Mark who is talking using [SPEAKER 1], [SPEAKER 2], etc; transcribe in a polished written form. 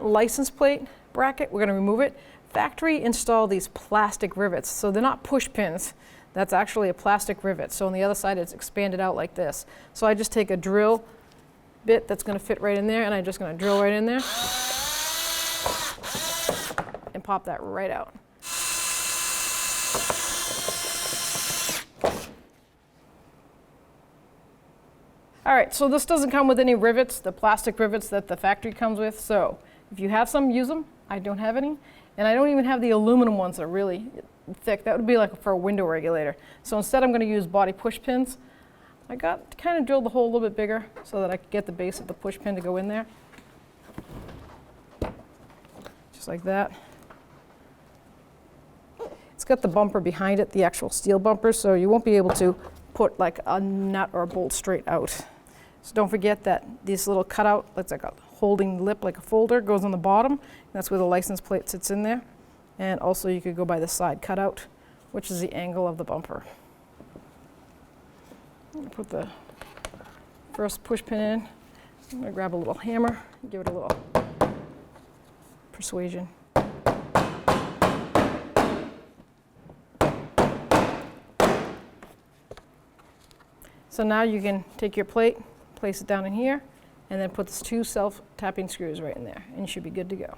[SPEAKER 1] license plate bracket, we're going to remove it. Factory install these plastic rivets, so they're not push pins. That's actually a plastic rivet. So on the other side, it's expanded out like this. So I just take a drill bit that's going to fit right in there, and I'm just going to drill right in there and pop that right out. All right, so this doesn't come with any rivets, the plastic rivets that the factory comes with. So if you have some, use them. I don't have any. And I don't even have the aluminum ones that are really thick. That would be like for a window regulator. So instead I'm going to use body push pins. I got to kind of drill the hole a little bit bigger so that I could get the base of the push pin to go in there. Just like that. It's got the bumper behind it, the actual steel bumper, so you won't be able to put like a nut or a bolt straight out. So don't forget that this little cutout, looks like a holding lip, like a folder, goes on the bottom. That's where the license plate sits in there. And also you could go by the side cutout, which is the angle of the bumper. I'm going to put the first push pin in. I'm going to grab a little hammer and give it a little persuasion. So now you can take your plate, place it down in here, and then put the 2 self-tapping screws right in there, and you should be good to go.